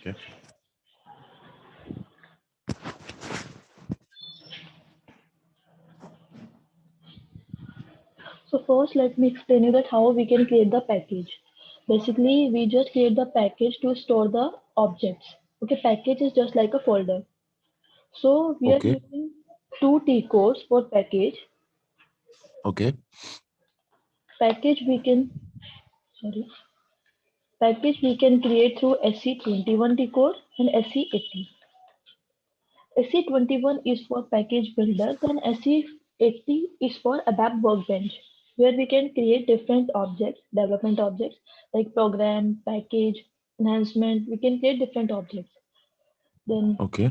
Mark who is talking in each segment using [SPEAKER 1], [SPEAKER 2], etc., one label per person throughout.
[SPEAKER 1] Okay.
[SPEAKER 2] So first, let me explain you that how we can create the package. Basically, we just create the package to store the objects. Okay, package is just like a folder. So we are
[SPEAKER 1] Okay.
[SPEAKER 2] using two T codes for package.
[SPEAKER 1] Okay.
[SPEAKER 2] Package we can sorry package we can create through SC21 T code and SC80. SC21 is for package builder, then SC80 is for ABAP workbench, where we can create different objects, development objects like program, package, enhancement. We can create different objects. Then
[SPEAKER 1] Okay.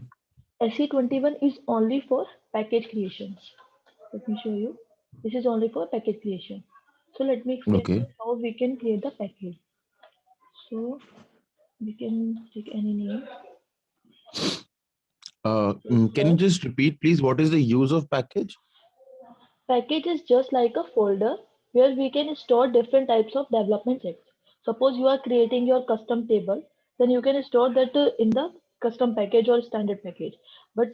[SPEAKER 2] SC21 is only for package creations. Let me show you. This is only for package creation. So let me explain
[SPEAKER 1] Okay.
[SPEAKER 2] you how we can create the package. So we can take any name.
[SPEAKER 1] Can you
[SPEAKER 2] First,
[SPEAKER 1] just repeat, please? What is the use of package?
[SPEAKER 2] package is just like a folder where we can store different types of development objects. Suppose you are creating your custom table, then you can store that in the custom package or standard package. But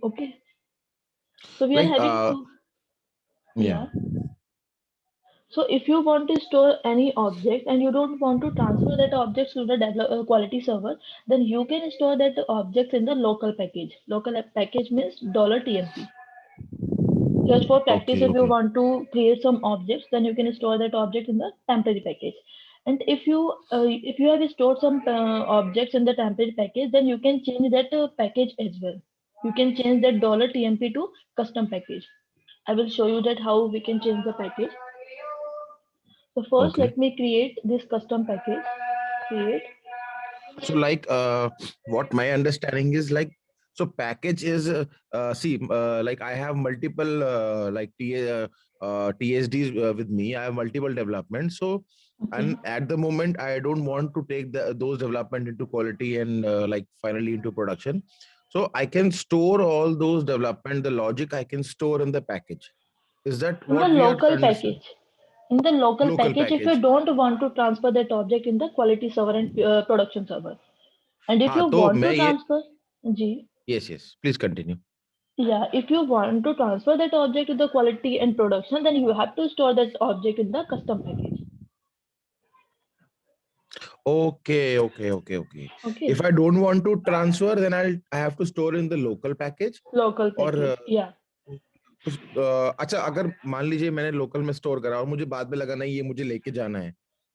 [SPEAKER 2] okay, so we are
[SPEAKER 1] Like,
[SPEAKER 2] having two.
[SPEAKER 1] yeah.
[SPEAKER 2] Yeah. So if you want to store any object and you don't want to transfer that object to the quality server, then you can store that object in the local package. Local package means $TMP. Just for practice,
[SPEAKER 1] Okay.
[SPEAKER 2] if you
[SPEAKER 1] Okay.
[SPEAKER 2] want to create some objects, then you can store that object in the temporary package. And if you have stored some objects in the temporary package, then you can change that package as well. You can change that $TMP to custom package. I will show you that how we can change the package. So first,
[SPEAKER 1] Okay.
[SPEAKER 2] let me create this custom package. Create.
[SPEAKER 1] So, like, what my understanding is like, so package is, see, like I have multiple, TSDs with me. I have multiple developments. So,
[SPEAKER 2] Okay.
[SPEAKER 1] and at the moment, I don't want to take those development into quality and like finally into production. So I can store all those development, the logic I can store in the package. Is that
[SPEAKER 2] In the
[SPEAKER 1] what we are to
[SPEAKER 2] local
[SPEAKER 1] understand?
[SPEAKER 2] package. In the local
[SPEAKER 1] Local
[SPEAKER 2] package, if you
[SPEAKER 1] package.
[SPEAKER 2] don't want to transfer that object in the quality server and production server. And if
[SPEAKER 1] हाँ
[SPEAKER 2] you
[SPEAKER 1] तो
[SPEAKER 2] want
[SPEAKER 1] मैं
[SPEAKER 2] to
[SPEAKER 1] ये
[SPEAKER 2] transfer, G,
[SPEAKER 1] yes yes please continue.
[SPEAKER 2] yeah, if you want to transfer that object to the quality and production, then you have to store that object in the custom package.
[SPEAKER 1] Okay, okay, okay, okay. If
[SPEAKER 2] Okay,
[SPEAKER 1] I don't want to transfer, then I have to store in the local package.
[SPEAKER 2] local
[SPEAKER 1] और
[SPEAKER 2] package. Yeah.
[SPEAKER 1] अच्छा अगर मान लीजिए मैंने local में store करा और मुझे बाद में लगा नहीं ये मुझे लेके जाना है,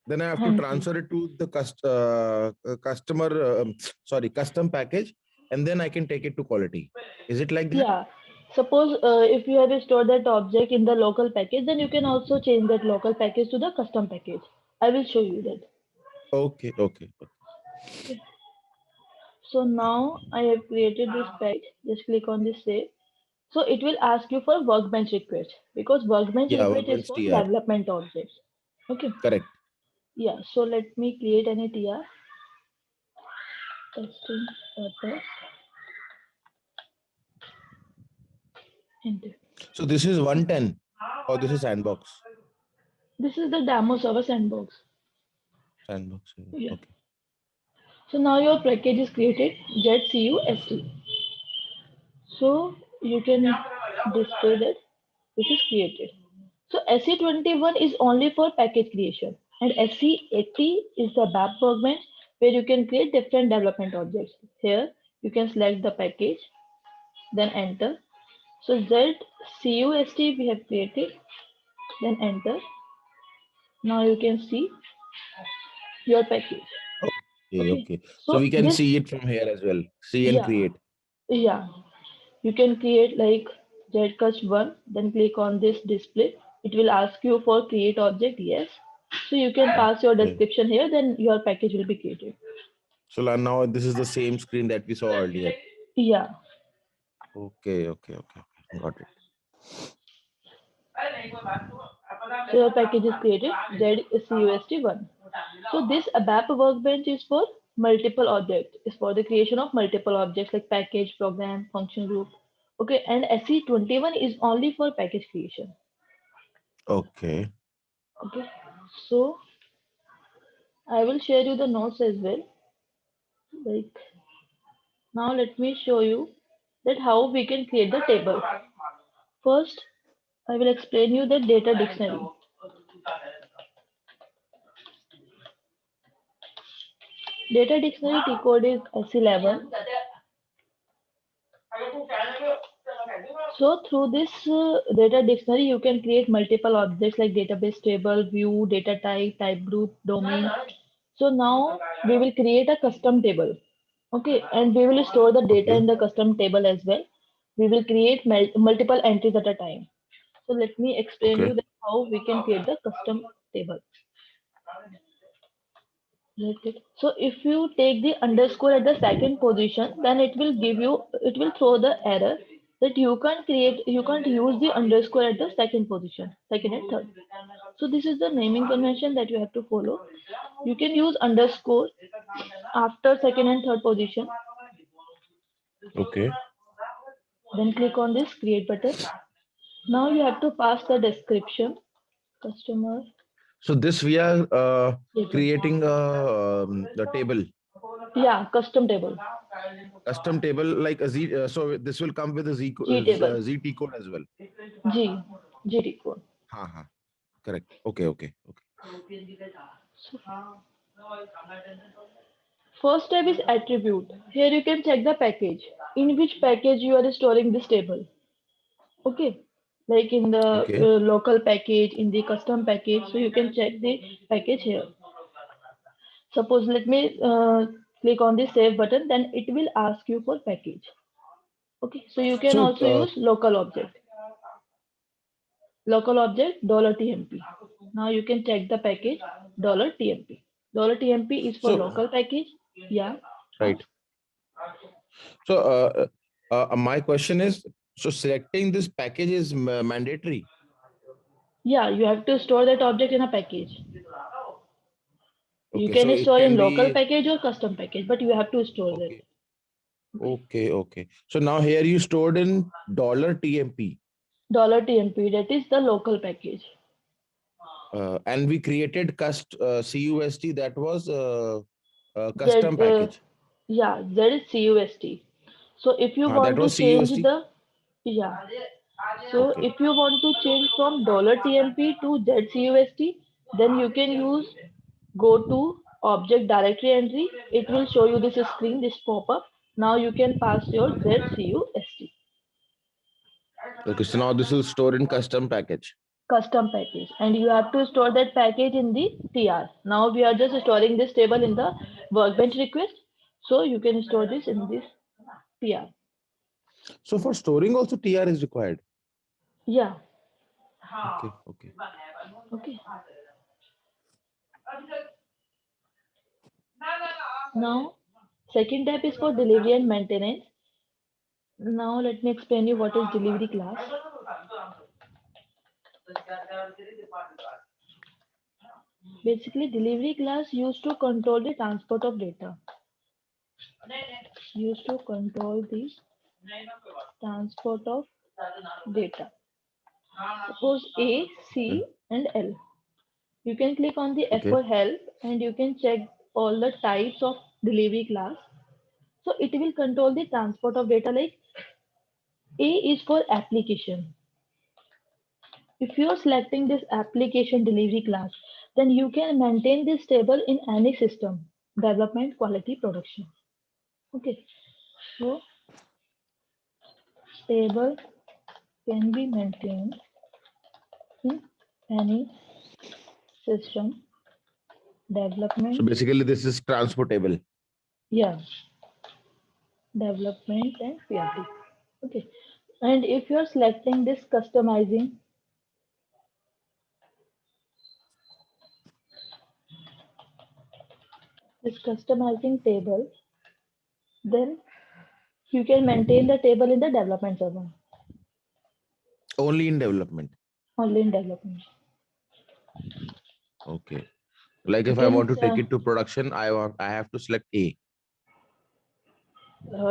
[SPEAKER 1] then I have to
[SPEAKER 2] हाँ जी.
[SPEAKER 1] transfer it to the customer sorry custom package, and then I can take it to quality. Is it like that?
[SPEAKER 2] Yeah. Suppose if you have stored that object in the local package, then you can also change that local package to the custom package. I will show you that.
[SPEAKER 1] Okay, okay,
[SPEAKER 2] Okay. So now I have created this page. Just click on this save. So it will ask you for workbench request because workbench
[SPEAKER 1] yeah,
[SPEAKER 2] request is
[SPEAKER 1] Workbench
[SPEAKER 2] for
[SPEAKER 1] TR,
[SPEAKER 2] development objects. Okay.
[SPEAKER 1] correct.
[SPEAKER 2] Yeah. So let me create an ATR. Testing purpose. Enter.
[SPEAKER 1] So this is 110 or this is sandbox?
[SPEAKER 2] This is the demo server sandbox.
[SPEAKER 1] Sandbox.
[SPEAKER 2] Yeah.
[SPEAKER 1] Okay.
[SPEAKER 2] So now your package is created. ZCUST. So you can display that which is created. So SC21 is only for package creation and SC80 is the BAP workbench where you can create different development objects. Here you can select the package, then enter. So ZCUST we have created, then enter. Now you can see your package.
[SPEAKER 1] Okay,
[SPEAKER 2] Okay.
[SPEAKER 1] okay. So
[SPEAKER 2] So
[SPEAKER 1] we can
[SPEAKER 2] this,
[SPEAKER 1] see it from here as well. See and
[SPEAKER 2] yeah,
[SPEAKER 1] create.
[SPEAKER 2] yeah. You can create like Zcast1, then click on this display. It will ask you for create object, yes. So you can pass your
[SPEAKER 1] Okay.
[SPEAKER 2] description here, then your package will be created.
[SPEAKER 1] So now this is the same screen that we saw earlier.
[SPEAKER 2] Yeah.
[SPEAKER 1] Okay, okay, okay, okay. Got it.
[SPEAKER 2] So your package is created, ZCUST1. So this ABAP workbench is for multiple objects, is for the creation of multiple objects like package, program, function group. Okay, and SC21 is only for package creation.
[SPEAKER 1] Okay.
[SPEAKER 2] Okay, so I will share you the notes as well. Like now let me show you that how we can create the table. First, I will explain you the data dictionary. Data dictionary T code is SE11. So through this data dictionary, you can create multiple objects like database table, view, data type, type group, domain. So now we will create a custom table. Okay, and we will store the data
[SPEAKER 1] Okay.
[SPEAKER 2] in the custom table as well. We will create multiple entries at a time. So let me explain you
[SPEAKER 1] Okay.
[SPEAKER 2] that how we can create the custom table. Okay. So if you take the underscore at the second position, then it will throw the error that you can't use the underscore at the second position, second and third. So this is the naming convention that you have to follow. You can use underscore after second and third position.
[SPEAKER 1] Okay.
[SPEAKER 2] Then click on this create button. Now you have to pass the description, customer
[SPEAKER 1] So this we are
[SPEAKER 2] table.
[SPEAKER 1] creating the table,
[SPEAKER 2] Yeah, custom table,
[SPEAKER 1] custom table like a Z. So this will come with a
[SPEAKER 2] G table,
[SPEAKER 1] ZT code as well.
[SPEAKER 2] G, GD code.
[SPEAKER 1] Ha ha. Correct. Okay. Okay. Okay.
[SPEAKER 2] So first step is attribute. Here you can check the package. In which package you are storing this table. Okay. Like in the
[SPEAKER 1] Okay.
[SPEAKER 2] local package, in the custom package. So you can check the package here. Suppose let me click on the save button, then it will ask you for package. Okay. So you can
[SPEAKER 1] So
[SPEAKER 2] also use local object $tmp. Now you can check the package $tmp. $tmp is for
[SPEAKER 1] so
[SPEAKER 2] local package. Yeah.
[SPEAKER 1] right. So my question is, so selecting this package is mandatory.
[SPEAKER 2] Yeah, you have to store that object in a package. You
[SPEAKER 1] Okay. So
[SPEAKER 2] can
[SPEAKER 1] it
[SPEAKER 2] store in
[SPEAKER 1] can
[SPEAKER 2] local
[SPEAKER 1] be
[SPEAKER 2] package or custom package, but you have to store that.
[SPEAKER 1] okay.
[SPEAKER 2] Okay.
[SPEAKER 1] Okay. Okay. So now here you stored in $TMP,
[SPEAKER 2] $tmp, that is the local package.
[SPEAKER 1] and we created CUST, that was
[SPEAKER 2] Z,
[SPEAKER 1] custom package.
[SPEAKER 2] yeah, Z is CUST. So if you
[SPEAKER 1] That
[SPEAKER 2] want to
[SPEAKER 1] was
[SPEAKER 2] change
[SPEAKER 1] CUST.
[SPEAKER 2] the, yeah, so
[SPEAKER 1] Okay.
[SPEAKER 2] if you want to change from $tmp to ZCUST, then you can use go to object directory entry. It will show you this screen, this pop-up. Now you can pass your ZCUST.
[SPEAKER 1] Okay. So now this will store in custom package.
[SPEAKER 2] Custom package, and you have to store that package in the TR. Now we are just storing this table in the workbench request, so you can store this in this TR.
[SPEAKER 1] So for storing also TR is required.
[SPEAKER 2] Yeah.
[SPEAKER 1] Okay. Okay.
[SPEAKER 2] Okay. Now second step is for delivery and maintenance. Now let me explain you what is delivery class. Basically, delivery class used to control the transport of data. Used to control the transport of data. Suppose A,
[SPEAKER 1] Okay.
[SPEAKER 2] C, and L. You can click on the F
[SPEAKER 1] Okay.
[SPEAKER 2] for help and you can check all the types of delivery class. So it will control the transport of data like A is for application. If you are selecting this application delivery class, then you can maintain this table in any system, development, quality, production. Okay, so table can be maintained in any system,
[SPEAKER 1] So
[SPEAKER 2] development,
[SPEAKER 1] basically, this is transportable.
[SPEAKER 2] yeah, development and quality. Okay, and if you are selecting this customizing table, then you can maintain the table in the development server,
[SPEAKER 1] Only in development.
[SPEAKER 2] only in development.
[SPEAKER 1] Okay. Like
[SPEAKER 2] You
[SPEAKER 1] if I
[SPEAKER 2] can,
[SPEAKER 1] want to take it to production, I have to select A.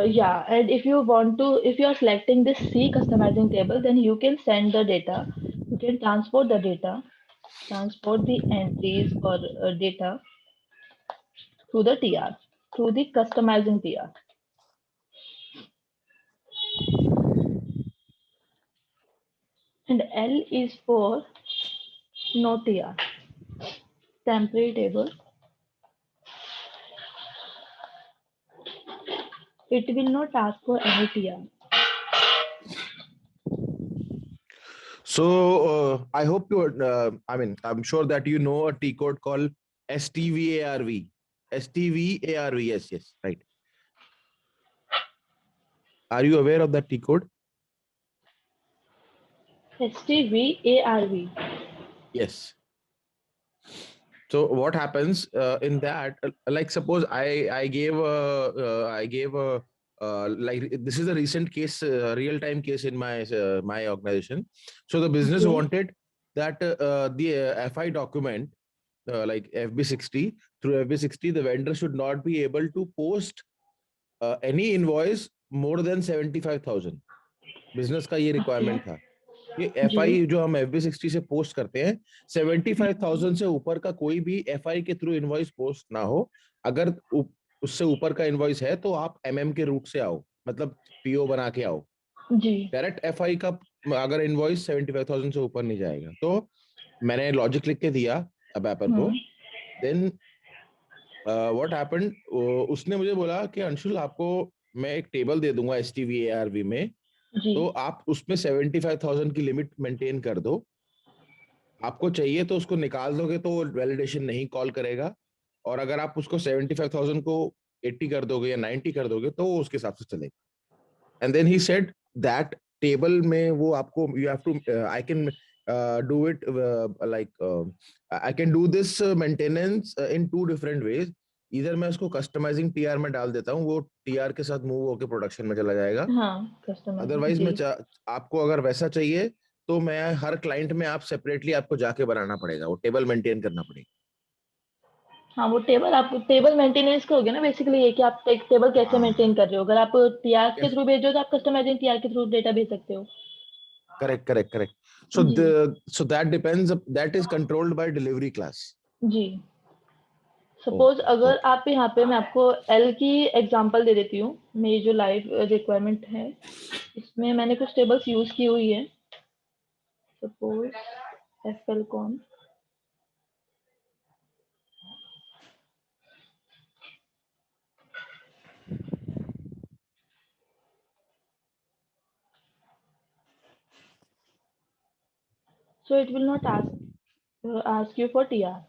[SPEAKER 2] yeah, and if you are selecting this C customizing table, then you can send the data, you can transport the data, transport the entries or data to the TR. through the customizing TR. And L is for no TR, temporary table. It will not ask for any TR.
[SPEAKER 1] So I hope you. I mean, I'm sure that you know a T code called STVARV. STVARV. Yes, yes, right. Are you aware of that T code?
[SPEAKER 2] STVARV.
[SPEAKER 1] Yes. So what happens in that? Like suppose I gave a like this is a recent case, real time case in my organization. So the business
[SPEAKER 2] Okay.
[SPEAKER 1] wanted that the FI document like FB60, through FB60 the vendor should not be able to post any invoice more than 75,000. Business का ये
[SPEAKER 2] Okay.
[SPEAKER 1] Requirement था कि F
[SPEAKER 2] G.
[SPEAKER 1] आई जो हम FB60 से post करते हैं 75,000 से ऊपर का कोई भी FI के थ्रू इनवॉइस पोस्ट ना हो. अगर उससे ऊपर का इनवॉइस है तो आप के रूट से आओ, मतलब PO बना के आओ.
[SPEAKER 2] जी.
[SPEAKER 1] डायरेक्ट FI का अगर इनवॉइस 75,000 से ऊपर नहीं जाएगा. तो मैंने लॉजिक लिख के दिया अब एपर को. देन व्हाट हैपेंड, उसने मुझे बोला कि अंशुल आपको मैं एक टेबल दे दूंगा STVARV में,
[SPEAKER 2] जी.
[SPEAKER 1] तो आप उसमें 75,000 की लिमिट मेंटेन कर दो. आपको चाहिए तो उसको निकाल दोगे तो वैलिडेशन नहीं कॉल करेगा, और अगर आप उसको 75,000 को 80 कर दोगे या 90 कर दोगे तो वो उसके हिसाब से चलेगा. And then he said that table में वो आपको you have to I can do it like I can do this maintenance in two different ways. इधर मैं उसको कस्टमाइजिंग TR में डाल देता हूँ, वो TR के साथ मूव होकर प्रोडक्शन में चला जाएगा.
[SPEAKER 2] हाँ, कस्टमाइजिंग.
[SPEAKER 1] अदरवाइज
[SPEAKER 2] जी.
[SPEAKER 1] मैं आपको अगर वैसा चाहिए तो मैं हर क्लाइंट में आप सेपरेटली आपको जाके बनाना पड़ेगा, वो टेबल मेंटेन करना पड़ेगा.
[SPEAKER 2] हाँ, वो टेबल आप टेबल मेंटेनेंस करोगे ना, बेसिकली ये कि आप टेबल कैसे
[SPEAKER 1] हाँ,
[SPEAKER 2] मेंटेन कर रहे हो. अगर आप टीआर के
[SPEAKER 1] यस,
[SPEAKER 2] थ्रू भेजो तो आप कस्टमाइजिंग टीआर के थ्रू डेटा भेज सकते हो.
[SPEAKER 1] Correct correct correct. सो
[SPEAKER 2] जी.
[SPEAKER 1] So that depends, that is controlled by delivery class.
[SPEAKER 2] जी. सपोज
[SPEAKER 1] ओके
[SPEAKER 2] अगर
[SPEAKER 1] ओके.
[SPEAKER 2] आप यहाँ पे, मैं आपको एल की एग्जांपल दे देती हूँ. मेरी जो लाइव रिक्वायरमेंट है, इसमें मैंने कुछ टेबल्स यूज की हुई है. Suppose FL con. So it will not ask you for TR.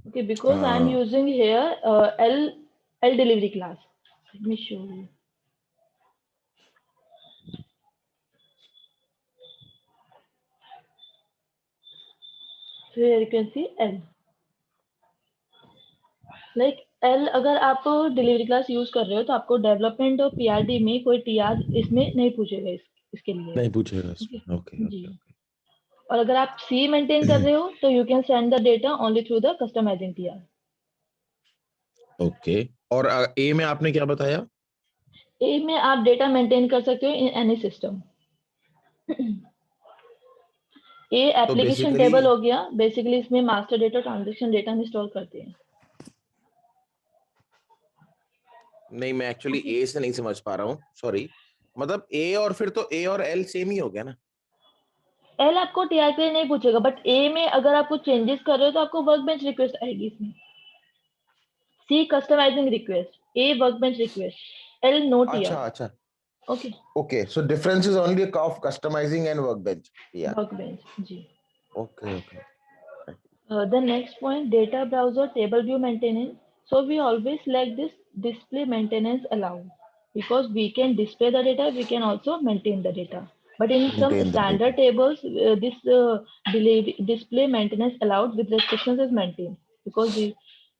[SPEAKER 2] Okay, because I am using here L delivery class. Let me show you. So here you can see L. Like L, अगर आप delivery class use कर रहे हो तो आपको development और PRD में कोई TR इसमें नहीं पूछेगा इसके लिए.
[SPEAKER 1] नहीं पूछेगा
[SPEAKER 2] Okay.
[SPEAKER 1] इसमें. ओके
[SPEAKER 2] जी.
[SPEAKER 1] ओके
[SPEAKER 2] और अगर आप C मेंटेन कर रहे हो तो you can send the data only through the customising TR.
[SPEAKER 1] Okay. और A में आपने क्या बताया?
[SPEAKER 2] A में आप डेटा मेंटेन कर सकते हो इन एनी सिस्टम. ए
[SPEAKER 1] तो
[SPEAKER 2] एप्लीकेशन
[SPEAKER 1] बेसिकली
[SPEAKER 2] टेबल हो गया. बेसिकली इसमें मास्टर डेटा, ट्रांजेक्शन डेटा हम स्टोर करते हैं.
[SPEAKER 1] नहीं, मैं एक्चुअली
[SPEAKER 2] Okay.
[SPEAKER 1] A से नहीं समझ पा रहा हूँ, सॉरी. मतलब A और फिर तो A और L सेम ही हो गया ना.
[SPEAKER 2] एल आपको टीआर के लिए नहीं पूछेगा, बट ए में अगर आप कुछ चेंजेस कर रहे हो तो आपको वर्क बेंच रिक्वेस्ट आएगी इसमें. C customizing request, a work bench request, L no
[SPEAKER 1] अच्छा
[SPEAKER 2] टीआर.
[SPEAKER 1] अच्छा.
[SPEAKER 2] Okay.
[SPEAKER 1] Okay, so difference is only of customizing and workbench. Yeah.
[SPEAKER 2] Workbench. जी.
[SPEAKER 1] Okay, okay.
[SPEAKER 2] The next point, data browser table view maintenance. So we always select this display maintenance allowed, because we can display the data, we can also maintain the data. But in some
[SPEAKER 1] Maintain the data.
[SPEAKER 2] standard tables, this display maintenance allowed with restrictions is maintained, because we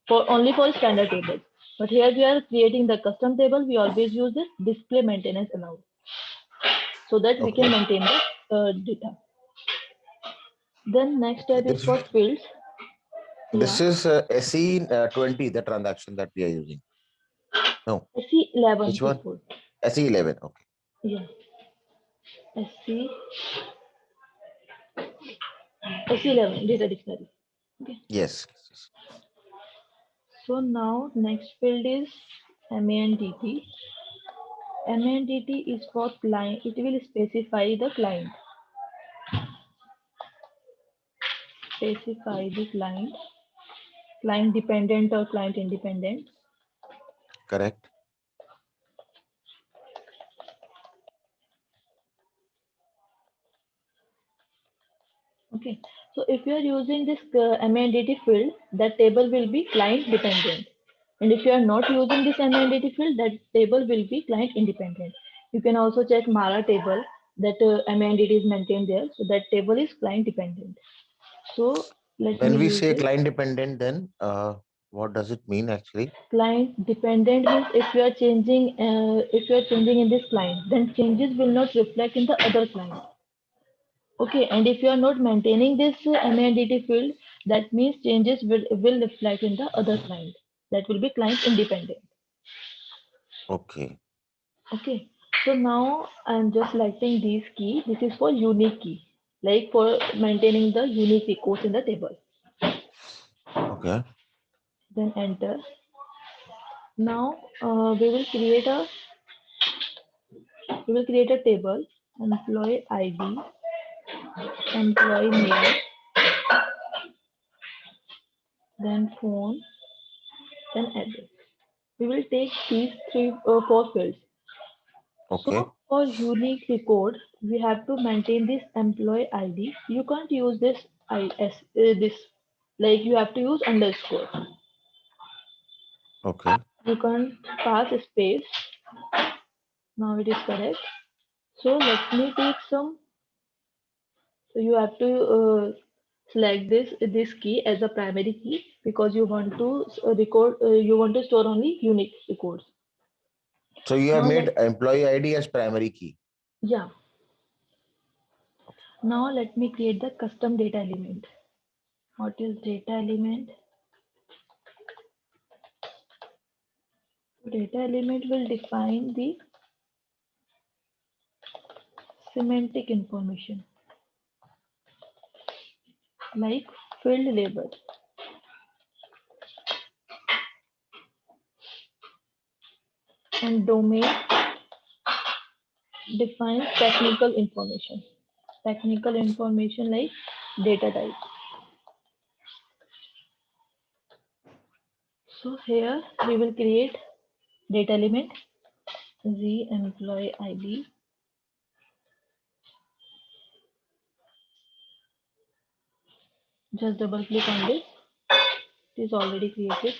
[SPEAKER 2] for only for standard tables. But here we are creating the custom table. We always use this display maintenance allowed, so that we can
[SPEAKER 1] Okay.
[SPEAKER 2] maintain the data. Then next step is
[SPEAKER 1] This
[SPEAKER 2] for fields.
[SPEAKER 1] this
[SPEAKER 2] Yeah.
[SPEAKER 1] is SE20, the transaction that we are using. No,
[SPEAKER 2] SC11
[SPEAKER 1] which one?
[SPEAKER 2] before.
[SPEAKER 1] SE11. Okay.
[SPEAKER 2] Yeah. SC SC11 data dictionary. Okay.
[SPEAKER 1] Yes.
[SPEAKER 2] So now next field is MANDT. MANDT is for client. It will specify the client. Specify the client. Client dependent or client independent.
[SPEAKER 1] Correct.
[SPEAKER 2] Okay. So if you are using this MANDT field, that table will be client dependent. And if you are not using this MANDT field, that table will be client independent. You can also check Mara table that MANDT is maintained there. So that table is client dependent. So let
[SPEAKER 1] When
[SPEAKER 2] me
[SPEAKER 1] we
[SPEAKER 2] use
[SPEAKER 1] say
[SPEAKER 2] this.
[SPEAKER 1] client dependent, then what does it mean actually?
[SPEAKER 2] Client dependent means if you are changing in this client, then changes will not reflect in the other client. Okay, and if you are not maintaining this MANDT field, that means changes will reflect in the other client. That will be client independent.
[SPEAKER 1] Okay.
[SPEAKER 2] Okay, so now I'm just selecting these key. This is for unique key, like for maintaining the unique records in the table.
[SPEAKER 1] Okay.
[SPEAKER 2] Then enter. Now we will create a table, employee ID, employee name, then phone, then address. We will take these four fields.
[SPEAKER 1] Okay.
[SPEAKER 2] So for unique record, we have to maintain this employee ID. You can't use this like you have to use underscore.
[SPEAKER 1] Okay.
[SPEAKER 2] You can't pass a space. Now it is correct. So let me take some. So you have to select this key as a primary key because you want to record. You want to store only unique records.
[SPEAKER 1] So you have
[SPEAKER 2] Now
[SPEAKER 1] made
[SPEAKER 2] let
[SPEAKER 1] employee ID as primary key.
[SPEAKER 2] yeah. Now let me create the custom data element. What is data element? Data element will define the semantic information like field label and domain defines technical information. Technical information like data type. So here we will create data element the employee ID. Just double click on this. It is already created.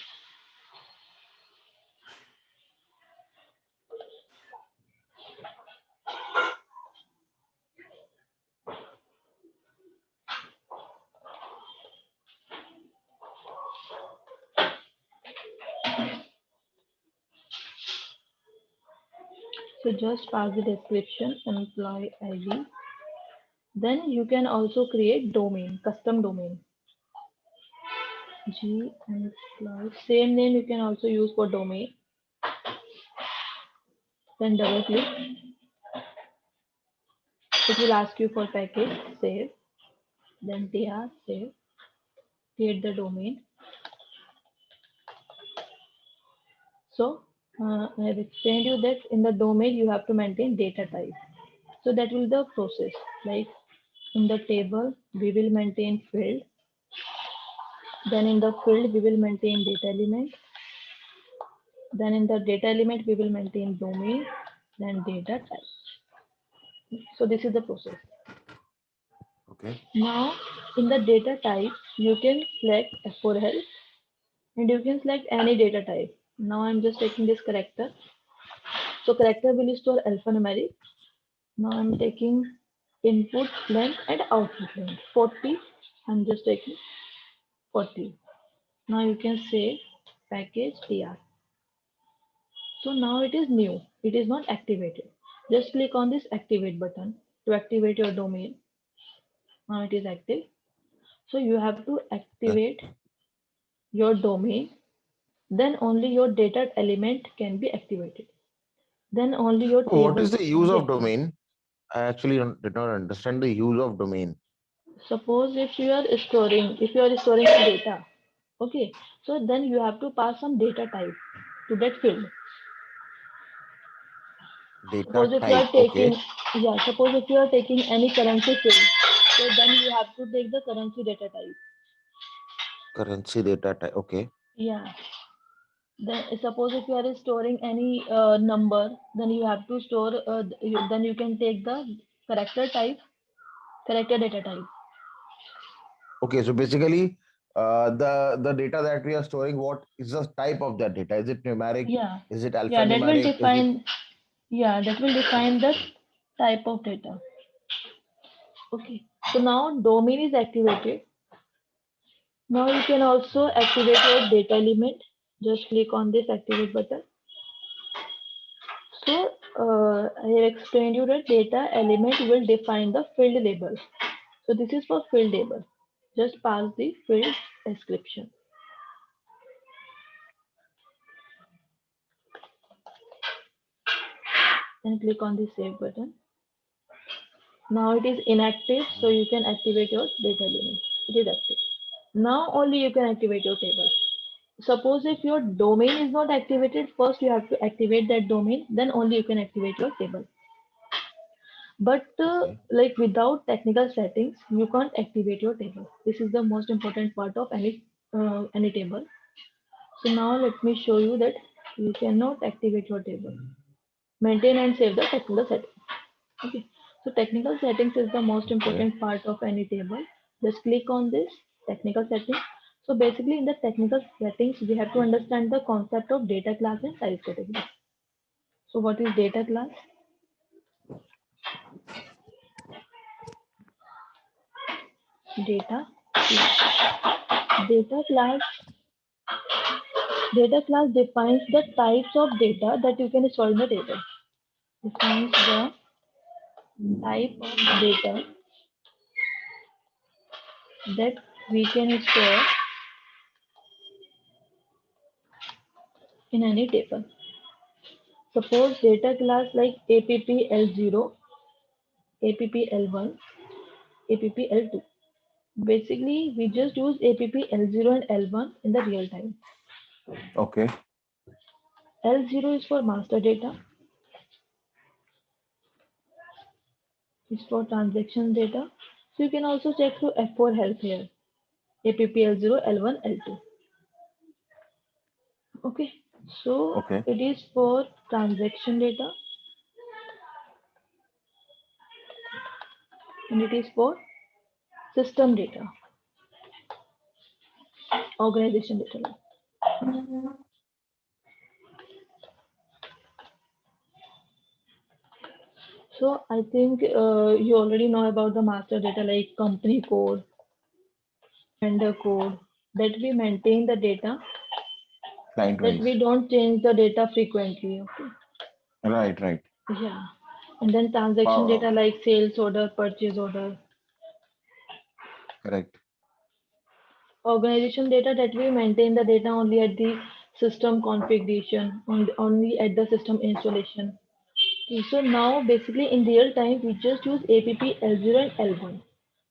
[SPEAKER 2] So just pass the description employee ID. Then you can also create domain, custom domain. G employee. Same name you can also use for domain. Then double click. It will ask you for package, save. Then TR, save. Create the domain. So I have explained you that in the domain you have to maintain data type. So that will the process. Like in the table we will maintain field. Then in the field we will maintain data element. Then in the data element we will maintain domain. Then data type. So this is the process.
[SPEAKER 1] Okay.
[SPEAKER 2] Now in the data type you can select F4L and you can select any data type. Now I'm just taking this character. So character will store alphanumeric. Now I'm taking input length and output length 40. I'm just taking 40. Now you can say package tr. So now it is new. It is not activated. Just click on this activate button to activate your domain. Now it is active. So you have to
[SPEAKER 1] Okay.
[SPEAKER 2] activate your domain. Then only your data element can be activated. Then only your
[SPEAKER 1] So what
[SPEAKER 2] table
[SPEAKER 1] is the
[SPEAKER 2] can
[SPEAKER 1] use
[SPEAKER 2] be
[SPEAKER 1] of
[SPEAKER 2] activated.
[SPEAKER 1] domain? I actually did not understand the use of domain.
[SPEAKER 2] Suppose if you are storing data, okay, so then you have to pass some data type to that field.
[SPEAKER 1] Data
[SPEAKER 2] Suppose if you are
[SPEAKER 1] type.
[SPEAKER 2] taking,
[SPEAKER 1] Okay.
[SPEAKER 2] yeah, suppose if you are taking any currency field, so then you have to take the currency data type.
[SPEAKER 1] Currency data type. Okay.
[SPEAKER 2] Yeah. Then suppose if you are storing any number, then you have to store, then you can take the character type, character data type.
[SPEAKER 1] Okay. So basically, the data that we are storing, what is the type of that data? Is it numeric?
[SPEAKER 2] Yeah.
[SPEAKER 1] Is it
[SPEAKER 2] Yeah, that will
[SPEAKER 1] alphanumeric? Is it
[SPEAKER 2] define, yeah, that will define the
[SPEAKER 1] okay?
[SPEAKER 2] type of data. Okay. So now domain is activated. Now you can also activate your data element. Just click on this activate button. So I have explained you that data element will define the field label. So this is for field label. Just pass the field description and click on the save button. Now it is inactive, so you can activate your data element. It is active. Now only you can activate your table. Suppose if your domain is not activated, first you have to activate that domain, then only you can activate your table. But
[SPEAKER 1] Okay.
[SPEAKER 2] like without technical settings, you can't activate your table. This is the most important part of any table. So now let me show you that you cannot activate your table. Maintain and save the technical settings. Okay. So technical settings is the most
[SPEAKER 1] Okay.
[SPEAKER 2] important part of any table. Just click on this technical settings. So basically in the technical settings, we have to understand the concept of data class and size category. So what is data class? Data class. Data class defines the types of data that you can store in the table. Defines the type of data that we can store in any table. Suppose data class like APPL0, APPL1, APPL2. Basically, we just use APPL0 and L1 in the real time.
[SPEAKER 1] Okay.
[SPEAKER 2] L0 is for master data, is for transaction data. So you can also check through F4 help here. APPL0, L1, L2. Okay, so
[SPEAKER 1] Okay.
[SPEAKER 2] it is for transaction data and it is for system data, organization data. So I think you already know about the master data like company code, vendor code, that we maintain the data,
[SPEAKER 1] Client
[SPEAKER 2] that
[SPEAKER 1] wise.
[SPEAKER 2] we don't change the data frequently. Okay.
[SPEAKER 1] Right. Right.
[SPEAKER 2] Yeah. And then transaction
[SPEAKER 1] Wow.
[SPEAKER 2] data like sales order, purchase order,
[SPEAKER 1] Correct.
[SPEAKER 2] organization data that we maintain the data only at the system configuration, only at the system installation. Okay, so now basically in real time we just use APP L0 and L1.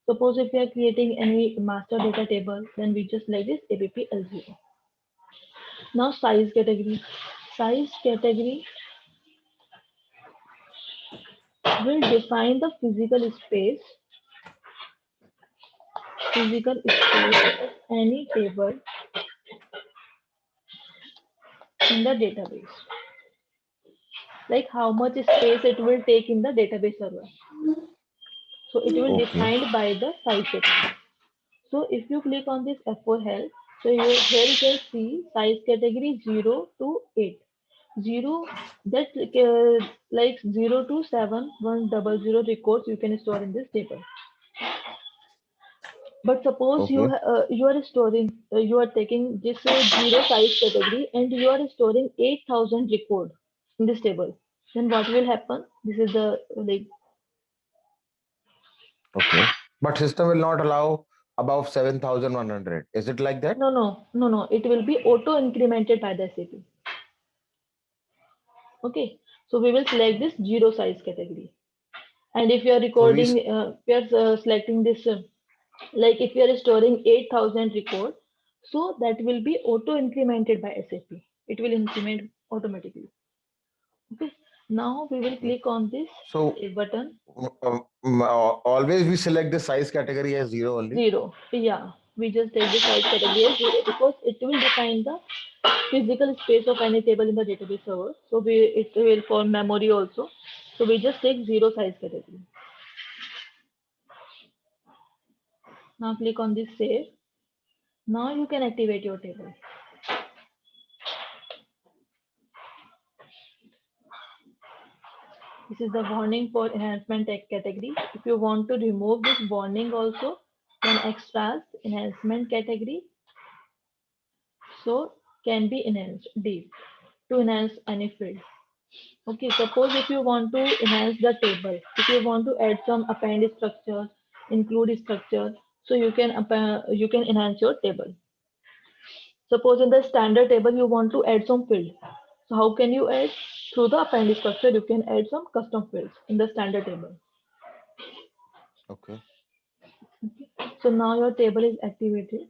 [SPEAKER 2] Suppose if we are creating any master data table, then we just like this APP L0. Now size category. Size category will define the physical space of any table in the database. Like how much space it will take in the database server. So it will
[SPEAKER 1] Okay.
[SPEAKER 2] defined by the size category. So if you click on this F4 help, so here you can see size category 0 to 8. 0 that like 0 to 7 100 records you can store in this table. But suppose
[SPEAKER 1] Okay.
[SPEAKER 2] you are storing you are taking this 0 size category and you are storing 8,000 record in this table. Then what will happen? This is the like
[SPEAKER 1] Okay. But system will not allow above 7,100. Is it like that?
[SPEAKER 2] no. It will be auto incremented by the SAP. Okay, so we will select this 0 size category. And if you are
[SPEAKER 1] So we
[SPEAKER 2] recording, we are selecting this, like if you are storing 8,000 record, so that will be auto incremented by SAP. It will increment automatically. Okay. Now we will click on this
[SPEAKER 1] So
[SPEAKER 2] save button.
[SPEAKER 1] always we select the size category as 0 only.
[SPEAKER 2] 0. Yeah, we just take the size category as 0 because it will define the physical space of any table in the database server. So it will for memory also. So we just take 0 size category. Now click on this save. Now you can activate your table. This is the warning for enhancement tech category. If you want to remove this warning also, then extras enhancement category so can be enhanced deep to enhance any field. Okay, suppose if you want to enhance the table, if you want to add some append structure, include structure, so you can enhance your table. Suppose in the standard table you want to add some field. So how can you add? Through the append structure, you can add some custom fields in the standard table.
[SPEAKER 1] Okay.
[SPEAKER 2] So now your table is activated.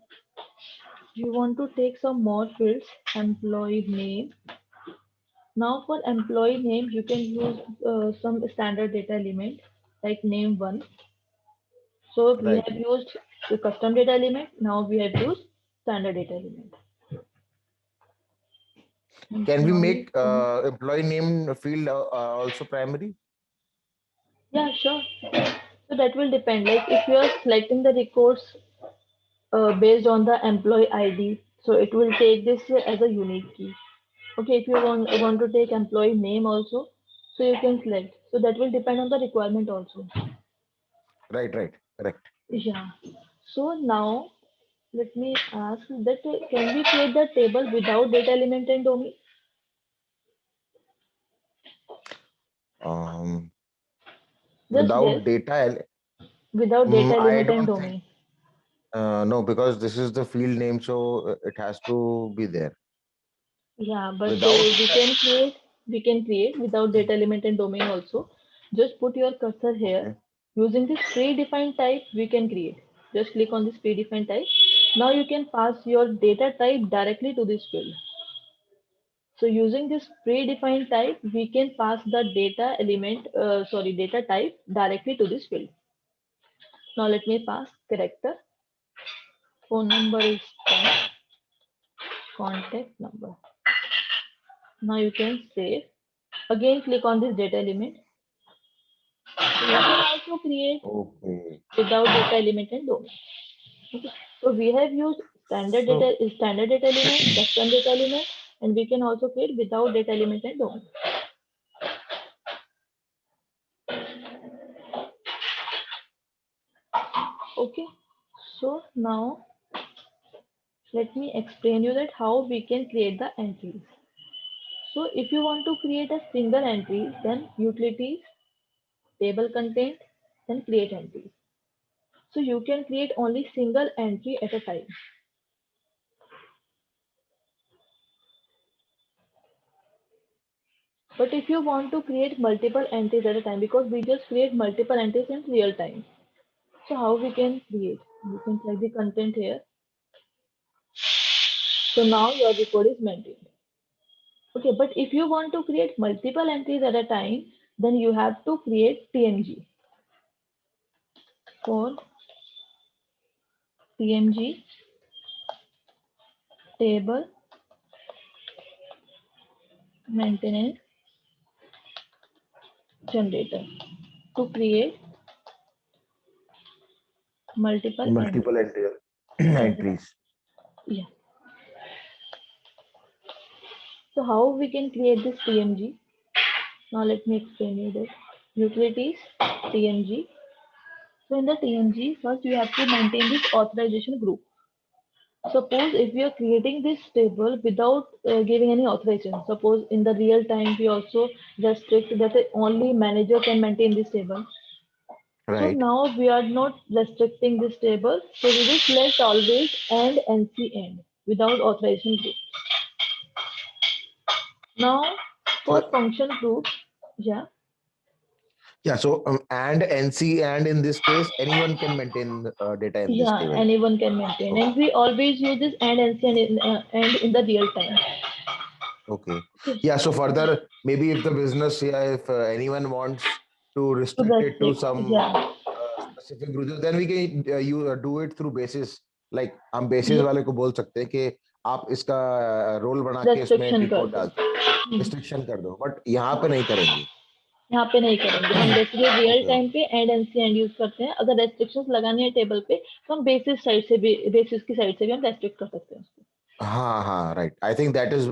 [SPEAKER 2] You want to take some more fields, employee name. Now for employee name, you can use some standard data element like name one. So we
[SPEAKER 1] Right.
[SPEAKER 2] have used the custom data element. Now we have used standard data element. And
[SPEAKER 1] Can we
[SPEAKER 2] now you
[SPEAKER 1] make
[SPEAKER 2] can,
[SPEAKER 1] employee name field also primary?
[SPEAKER 2] yeah, sure. So that will depend. Like if you are selecting the records based on the employee ID, so it will take this as a unique key. Okay, if you want to take employee name also, so you can select. So that will depend on the requirement also.
[SPEAKER 1] Right, right, correct.
[SPEAKER 2] Yeah. So now let me ask that can we create the table without data element and domain?
[SPEAKER 1] Um,
[SPEAKER 2] Just guess.
[SPEAKER 1] without data,
[SPEAKER 2] Without data
[SPEAKER 1] I
[SPEAKER 2] element and
[SPEAKER 1] don't think.
[SPEAKER 2] domain.
[SPEAKER 1] No, because this is the field name, so it has to be there.
[SPEAKER 2] Yeah, but
[SPEAKER 1] Without
[SPEAKER 2] we can create without data element and domain also. Just put your cursor here.
[SPEAKER 1] okay,
[SPEAKER 2] Using this predefined type, we can create. Just click on this predefined type. Now you can pass your data type directly to this field. So using this predefined type, we can pass the data type directly to this field. Now let me pass character. Phone number is 10, contact number. Now you can save. Again, click on this data element. So you can also create
[SPEAKER 1] okay.
[SPEAKER 2] without data element and domain. Okay. So we have used
[SPEAKER 1] So
[SPEAKER 2] standard data element, custom data element, and we can also create without data element and domain. Okay. So now let me explain you that how we can create the entries. So if you want to create a single entry, then utilities, table content, then create entries. So you can create only single entry at a time. But if you want to create multiple entries at a time, because we just create multiple entries in real time. So how we can create? You can select the content here. So now your record is maintained. Okay, but if you want to create multiple entries at a time, then you have to create TMG. For TMG table maintenance generator to create multiple
[SPEAKER 1] multiple
[SPEAKER 2] entries. As
[SPEAKER 1] entries.
[SPEAKER 2] yeah. So how we can create this TMG? Now let me explain you this. Utilities TMG. So in the TMG, first you have to maintain this authorization group. Suppose if we are creating this table without giving any authorization, suppose in the real time we also restrict that only manager can maintain this table. So
[SPEAKER 1] Right.
[SPEAKER 2] now we are not restricting this table. So we will select always and NC end without authorization group. Now for
[SPEAKER 1] So
[SPEAKER 2] function group, yeah,
[SPEAKER 1] yeah, so and NC and in this case, anyone can maintain data in this
[SPEAKER 2] yeah,
[SPEAKER 1] table.
[SPEAKER 2] anyone can maintain,
[SPEAKER 1] Okay.
[SPEAKER 2] and we always use this and NC and in the real time.
[SPEAKER 1] Okay.
[SPEAKER 2] Okay.
[SPEAKER 1] Yeah. So further, maybe if the business, yeah, if anyone wants to
[SPEAKER 2] To
[SPEAKER 1] restrict it to
[SPEAKER 2] restrict,
[SPEAKER 1] some
[SPEAKER 2] yeah,
[SPEAKER 1] specific users, then we can you do it through basis. Like हम basis
[SPEAKER 2] yeah,
[SPEAKER 1] वाले को बोल सकते हैं कि आप इसका role बना के इसमें
[SPEAKER 2] restriction
[SPEAKER 1] टी
[SPEAKER 2] कर
[SPEAKER 1] कोड
[SPEAKER 2] दो।
[SPEAKER 1] डाल दो, रिस्ट्रिक्शन कर दो, बट यहाँ पे नहीं करेंगे.
[SPEAKER 2] यहाँ पे नहीं करेंगे हम, बेसिकली रियल
[SPEAKER 1] ओके.
[SPEAKER 2] टाइम पे एंड एनसी एंड यूज करते हैं। अगर रेस्ट्रिक्शंस लगाने हैं टेबल पे तो हम बेसिस साइड से भी, बेसिस की साइड से भी हम रेस्ट्रिक्ट कर सकते हैं उसको।
[SPEAKER 1] हाँ हाँ, right. I think that is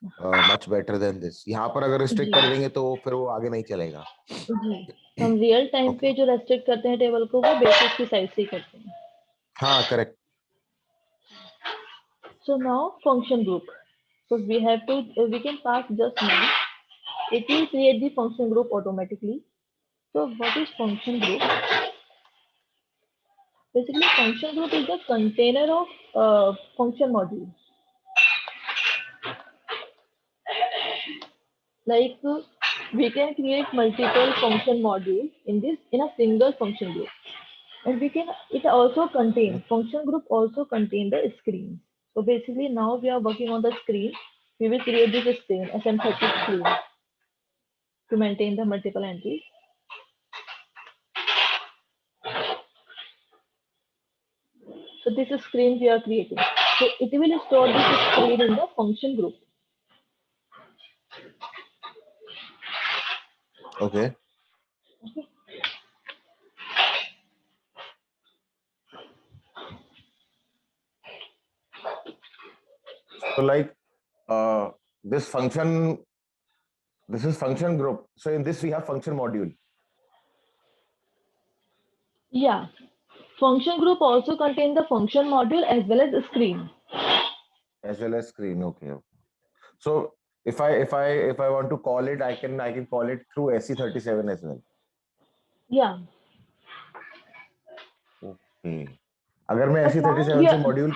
[SPEAKER 1] much better than this. यहाँ पर अगर रिस्ट्रिक्ट
[SPEAKER 2] जी
[SPEAKER 1] कर देंगे तो फिर वो आगे नहीं चलेगा.
[SPEAKER 2] जी, हम रियल टाइम
[SPEAKER 1] ओके.
[SPEAKER 2] पे जो रेस्ट्रिक्ट करते हैं टेबल को वो बेसिस की साइड से ही करते हैं।
[SPEAKER 1] हाँ, correct.
[SPEAKER 2] So now function group. So we have to, we can pass just now. It will create the function group automatically. So what is function group? Basically, function group is the container of function module. Like we can create multiple function modules in this in a single function group, and we can it also contain function group also contain the screen. So basically, now we are working on the screen. We will create this screen SM30 screen to maintain the multiple entries. So this is screen we are creating. So it will store this screen in the function group.
[SPEAKER 1] Okay. So like uh, this function, this is function group. So in this we have function module
[SPEAKER 2] Yeah. Function group also contain the function module as well as the screen.
[SPEAKER 1] as well as screen. Okay. Okay. So if I want to call it, I can call it through SE37 as well.
[SPEAKER 2] Yeah.
[SPEAKER 1] Okay. अगर मैं
[SPEAKER 2] But now
[SPEAKER 1] SE37 से
[SPEAKER 2] here,
[SPEAKER 1] module,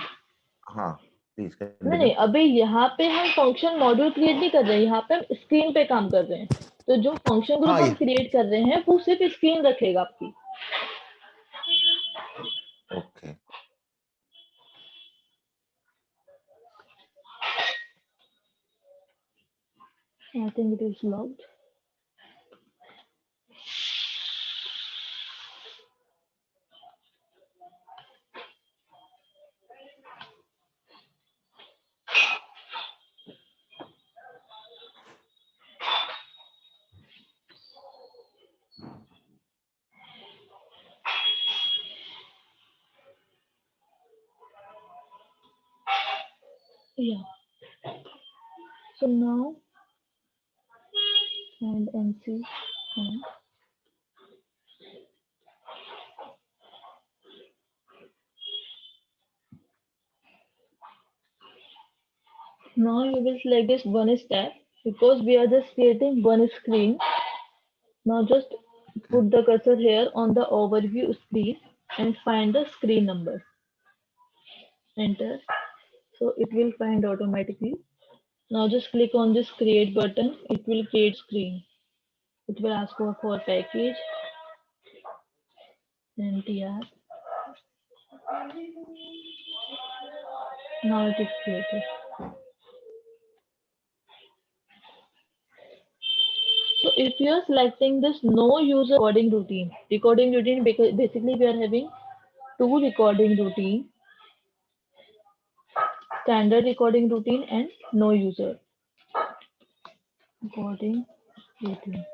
[SPEAKER 1] हाँ, please
[SPEAKER 2] नहीं
[SPEAKER 1] continue.
[SPEAKER 2] नहीं, अभी यहाँ पे हम फंक्शन मॉड्यूल क्रिएट नहीं कर रहे हैं, यहाँ पे हम स्क्रीन पे काम कर रहे हैं। तो जो फंक्शन ग्रुप
[SPEAKER 1] हाँ,
[SPEAKER 2] हम क्रिएट कर रहे हैं वो सिर्फ स्क्रीन रखेगा आपकी।
[SPEAKER 1] Okay.
[SPEAKER 2] I think it is logged. Yeah. So now and NC and now you will select this one step because we are just creating one screen. Now just put the cursor here on the overview screen and find the screen number. Enter. So it will find automatically. Now just click on this create button. It will create screen. It will ask for package and TR. Now it is created. So if you are selecting this no user recording routine because basically we are having two recording routine, standard recording routine and no user recording routine,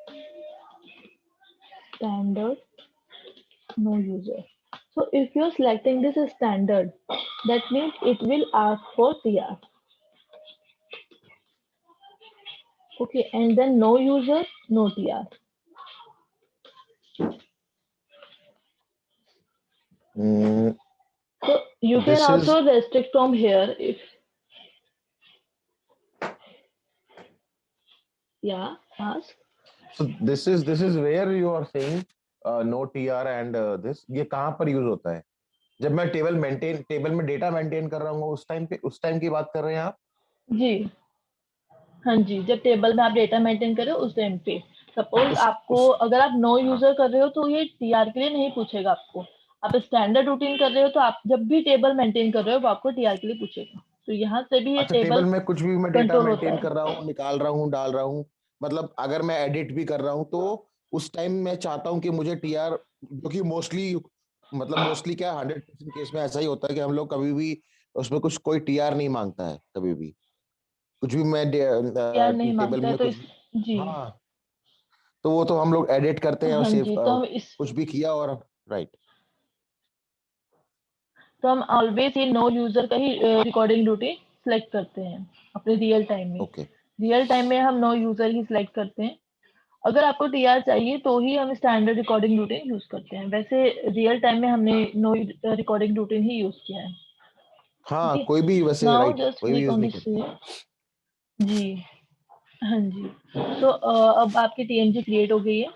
[SPEAKER 2] standard, no user. So if you are selecting this as standard, that means it will ask for TR. Okay, and then no user, no TR. So you can
[SPEAKER 1] This is
[SPEAKER 2] also restrict from here if, yeah, ask.
[SPEAKER 1] so this is where you are saying no TR and this, ये कहाँ पर use होता है? जब मैं table में data maintain कर रहा हूँ उस टाइम की बात कर रहे हैं आप?
[SPEAKER 2] जी हाँ जी, जब टेबल में आप डेटा मेंटेन कर रहे हो उस टाइम पे सपोज
[SPEAKER 1] उस
[SPEAKER 2] आपको,
[SPEAKER 1] उस
[SPEAKER 2] अगर आप नो
[SPEAKER 1] हाँ.
[SPEAKER 2] यूजर कर रहे हो तो ये टीआर के लिए नहीं पूछेगा आपको। आप स्टैंडर्ड रूटीन कर रहे हो तो आप जब भी टेबल मेंटेन कर रहे हो वो आपको टीआर के लिए पूछेगा। तो यहाँ से भी ये
[SPEAKER 1] अच्छा,
[SPEAKER 2] टेबल
[SPEAKER 1] टेबल में कुछ भी मैं डेटा
[SPEAKER 2] कंट्रोल होता
[SPEAKER 1] मेंटेन
[SPEAKER 2] है।
[SPEAKER 1] कर रहा हूँ, निकाल रहा हूँ, डाल रहा हूँ, मतलब अगर मैं एडिट भी कर रहा हूँ तो उस टाइम मैं चाहता हूँ कि मुझे टीआर, जो कि मोस्टली, मतलब मोस्टली क्या 100% केस में ऐसा ही होता है कि हम लोग कभी भी उसमें कुछ कोई टीआर नहीं मांगता है कभी भी, कुछ भी मैं
[SPEAKER 2] यार नहीं
[SPEAKER 1] टेबल
[SPEAKER 2] मांगता है
[SPEAKER 1] में
[SPEAKER 2] तो
[SPEAKER 1] कुछ
[SPEAKER 2] इस,
[SPEAKER 1] भी।
[SPEAKER 2] जी,
[SPEAKER 1] हाँ, तो वो तो हम लोग एडिट करते हैं और
[SPEAKER 2] हाँ
[SPEAKER 1] सेव,
[SPEAKER 2] जी, तो हम इस,
[SPEAKER 1] कुछ भी किया और राइट।
[SPEAKER 2] तो हम ऑलवेज ये नो यूजर का ही रिकॉर्डिंग रूटीन सेलेक्ट करते हैं अपने रियल टाइम में।
[SPEAKER 1] ओके।
[SPEAKER 2] रियल टाइम में हम नो यूजर ही सिलेक्ट करते हैं। अगर आपको टीआर चाहिए तो ही हम स्टैंडर्ड रिकॉर्डिंग रूटीन यूज करते हैं, वैसे रियल टाइम में हमने नो रिकॉर्डिंग रूटीन ही यूज किया है।
[SPEAKER 1] हाँ,
[SPEAKER 2] ओके,
[SPEAKER 1] कोई भी वैसे
[SPEAKER 2] नाउ
[SPEAKER 1] राइट,
[SPEAKER 2] जस्ट
[SPEAKER 1] कोई भी
[SPEAKER 2] क्लिक
[SPEAKER 1] यूज
[SPEAKER 2] ऑन
[SPEAKER 1] नहीं
[SPEAKER 2] दिस।
[SPEAKER 1] करता।
[SPEAKER 2] जी, हाँ जी। तो अब आपकी टीएमजी क्रिएट हो गई है।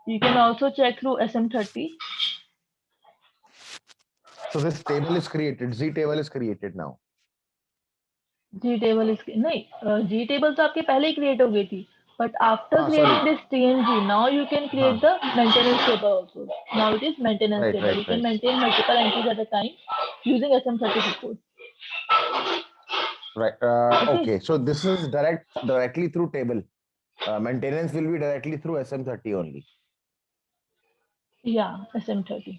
[SPEAKER 2] You can also check through SM30।
[SPEAKER 1] So this table is created, Z table is created now.
[SPEAKER 2] जी टेबल इसकी नहीं, जी टेबल तो आपके पहले ही क्रिएट हो गई थी, बट आफ्टर
[SPEAKER 1] हाँ sorry,
[SPEAKER 2] creating this TMG now you can create
[SPEAKER 1] हाँ
[SPEAKER 2] the maintenance table also. Now it is maintenance
[SPEAKER 1] right
[SPEAKER 2] table, you
[SPEAKER 1] right
[SPEAKER 2] can
[SPEAKER 1] right
[SPEAKER 2] maintain multiple entries at a time using SM30 support.
[SPEAKER 1] Right.
[SPEAKER 2] Okay,
[SPEAKER 1] Okay, so this is directly through table. Maintenance will be directly through SM30 only.
[SPEAKER 2] या SM30।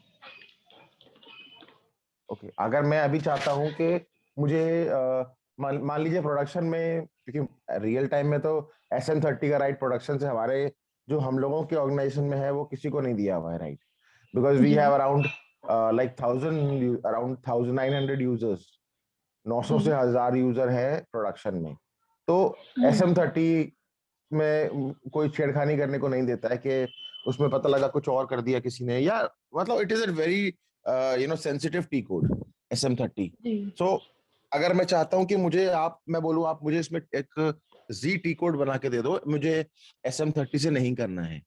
[SPEAKER 1] Okay, अगर मैं अभी चाहता हूँ कि मुझे मान मान लीजिए प्रोडक्शन में, क्योंकि रियल टाइम में तो SM30 का राइट प्रोडक्शन से हमारे जो हम लोगों के ऑर्गेनाइजेशन में है वो किसी को नहीं दिया हुआ है, right, because we
[SPEAKER 2] ji,
[SPEAKER 1] have around like 1900 users, 900
[SPEAKER 2] जी,
[SPEAKER 1] से 1000 यूजर है प्रोडक्शन में। तो
[SPEAKER 2] हाँ जी,
[SPEAKER 1] SM30 में कोई छेड़खानी करने को नहीं देता है कि उसमें पता लगा कुछ और कर दिया किसी ने, या मतलब it is a very sensitive T code, SM30।
[SPEAKER 2] जी।
[SPEAKER 1] सो अगर मैं चाहता हूं कि मुझे आप, मैं बोलूं आप मुझे इसमें एक जी टी कोड बना के दे दो, मुझे SM30 से नहीं करना है,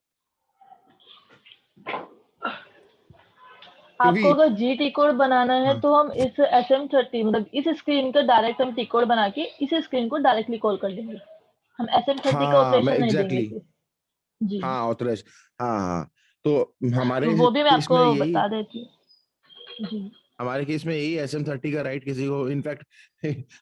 [SPEAKER 2] आपको
[SPEAKER 1] क्योंकि
[SPEAKER 2] अगर जी टी कोड बनाना है
[SPEAKER 1] हाँ
[SPEAKER 2] तो हम इस SM30 मतलब इस स्क्रीन का डायरेक्ट हम टी कोड बना के इस स्क्रीन को डायरेक्टली कॉल कर देंगे। हम SM30 का
[SPEAKER 1] हाँ मैं
[SPEAKER 2] ऑपरेशन नहीं देंगे
[SPEAKER 1] एग्जैक्टली
[SPEAKER 2] फिर। जी,
[SPEAKER 1] हाँ ऑथराइज, हाँ हाँ, तो
[SPEAKER 2] तो
[SPEAKER 1] हमारे
[SPEAKER 2] वो भी मैं
[SPEAKER 1] केस
[SPEAKER 2] आपको
[SPEAKER 1] में यही,
[SPEAKER 2] बता देती हूँ। जी,
[SPEAKER 1] हमारे केस में यही SM30 का राइट किसी को, इनफैक्ट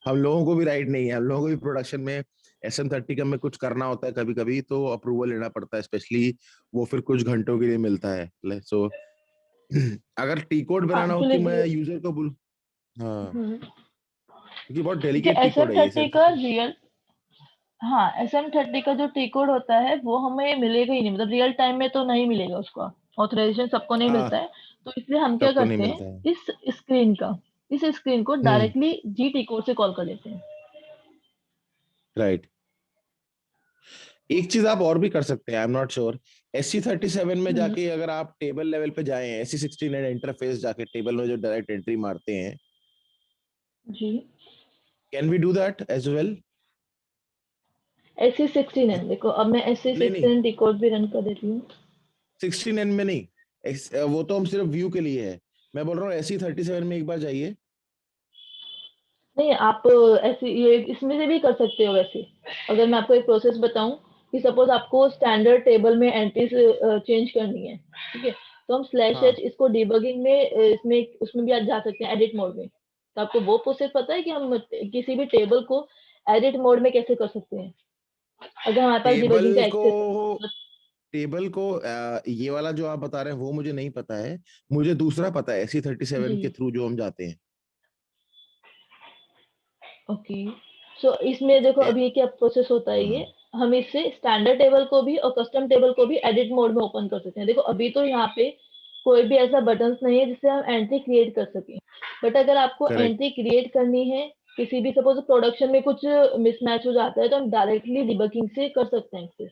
[SPEAKER 1] हम लोगों को भी राइट नहीं है, हम लोगों को भी प्रोडक्शन में SM30 का में कुछ करना होता है कभी कभी तो अप्रूवल लेना पड़ता है, स्पेशली वो फिर कुछ घंटों के लिए मिलता है, सो अगर टी कोड
[SPEAKER 2] हाँ,
[SPEAKER 1] बनाना हो
[SPEAKER 2] तो
[SPEAKER 1] कि
[SPEAKER 2] देखिए,
[SPEAKER 1] मैं यूजर को बोल, हाँ,
[SPEAKER 2] हम्म,
[SPEAKER 1] क्योंकि बहुत
[SPEAKER 2] देखिए
[SPEAKER 1] delicate T
[SPEAKER 2] S M
[SPEAKER 1] code है ये
[SPEAKER 2] थर्टी
[SPEAKER 1] सिर्फ।
[SPEAKER 2] का रियल, हाँ SM30 का जो टी कोड होता है वो हमें मिलेगा ही नहीं, मतलब रियल टाइम में तो नहीं मिलेगा उसका। ऑथराइजेशन सबको नहीं
[SPEAKER 1] हाँ,
[SPEAKER 2] मिलता है। तो इसलिए हम क्या
[SPEAKER 1] सबको नहीं
[SPEAKER 2] करते हैं,
[SPEAKER 1] मिलता है।
[SPEAKER 2] इस स्क्रीन का इस स्क्रीन को
[SPEAKER 1] हम्म,
[SPEAKER 2] डायरेक्टली जी टी कोड से कॉल कर लेते हैं।
[SPEAKER 1] राइट। एक चीज आप और भी कर सकते हैं, आई एम नॉट श्योर, SC37 में
[SPEAKER 2] हम्म,
[SPEAKER 1] जाके अगर आप टेबल लेवल पे जाए, SC16 एंड इंटरफेस जाके टेबल में जो डायरेक्ट एंट्री मारते हैं,
[SPEAKER 2] जी,
[SPEAKER 1] can we do that as well?
[SPEAKER 2] SC16 देखो, अब मैं एस सी
[SPEAKER 1] नहीं नहीं,
[SPEAKER 2] सिक्सटीन टी कोड भी रन कर देती हूँ।
[SPEAKER 1] 16N में नहीं, वो तो हम सिर्फ व्यू के लिए है, मैं बोल रहा हूँ SC37 में एक बार जाइए।
[SPEAKER 2] नहीं, आप ऐसे ये इसमें से भी कर सकते हो वैसे। अगर मैं आपको एक प्रोसेस बताऊं कि सपोज आपको स्टैंडर्ड टेबल में एंट्रीज चेंज करनी है, ठीक है, तो हम स्लैश एच
[SPEAKER 1] हाँ,
[SPEAKER 2] इसको डिबगिंग में इसमें उसमें भी आज जा सकते हैं एडिट मोड में। तो आपको वो प्रोसेस पता है कि हम किसी भी टेबल को एडिट मोड में कैसे कर सकते हैं अगर हमारे पास
[SPEAKER 1] टेबल
[SPEAKER 2] डिबगिंग का
[SPEAKER 1] को,
[SPEAKER 2] एक्सेस है।
[SPEAKER 1] टेबल को ये वाला जो आप बता रहे हैं वो मुझे नहीं पता है, मुझे दूसरा पता है, SC37
[SPEAKER 2] जी,
[SPEAKER 1] के थ्रू जो हम जाते हैं।
[SPEAKER 2] ओके। सो इसमें देखो
[SPEAKER 1] ए,
[SPEAKER 2] अभी क्या प्रोसेस होता है ये,
[SPEAKER 1] हाँ
[SPEAKER 2] हम इससे स्टैंडर्ड टेबल को भी और कस्टम टेबल को भी एडिट मोड में ओपन कर सकते हैं। देखो अभी तो यहाँ पे कोई भी ऐसा बटन नहीं है जिससे हम एंट्री क्रिएट कर सकें, बट अगर आपको
[SPEAKER 1] करेक्ट,
[SPEAKER 2] एंट्री क्रिएट करनी है, किसी भी सपोज प्रोडक्शन में कुछ मिसमैच हो जाता है तो हम डायरेक्टली डिबगिंग से कर सकते हैं access।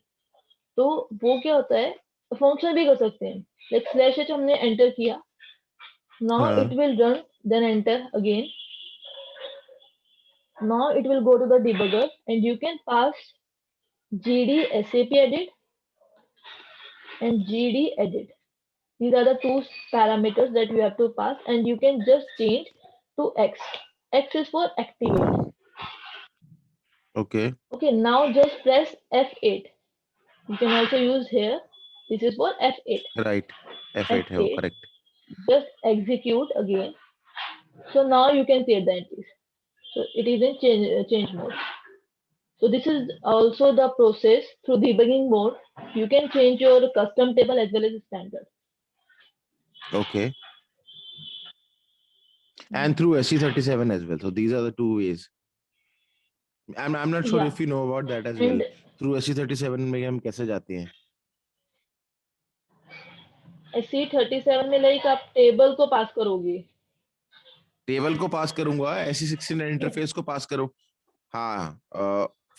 [SPEAKER 2] तो वो क्या होता है, फंक्शन भी कर सकते हैं। लाइक स्लैश एच हमने एंटर किया, नाउ इट
[SPEAKER 1] हाँ
[SPEAKER 2] will run, then enter again. Now it will go to the debugger and you can pass GD SAP edit and GD edit. These are the two parameters that you have to pass and you can just change to X. X is for activate.
[SPEAKER 1] Okay,
[SPEAKER 2] Okay, now just press F8. You can also use here. This is for F8.
[SPEAKER 1] Right, F8 है वो,
[SPEAKER 2] F8.
[SPEAKER 1] Correct.
[SPEAKER 2] Just execute again. So now you can create the entries. So it is in change mode. So this is also the process through debugging mode. You can change your custom table as well as standard.
[SPEAKER 1] Okay. And
[SPEAKER 2] Yeah.
[SPEAKER 1] through SC37 as well. So these are the two ways. I'm not sure
[SPEAKER 2] Yeah.
[SPEAKER 1] if you know about that as well.
[SPEAKER 2] And
[SPEAKER 1] Through SC37 में हम कैसे जाते हैं?
[SPEAKER 2] SC37 में like आप table को पास करोगे.
[SPEAKER 1] Table को पास करूंगा, SC16
[SPEAKER 2] Yes.
[SPEAKER 1] इंटरफेस को पास करो. हाँ,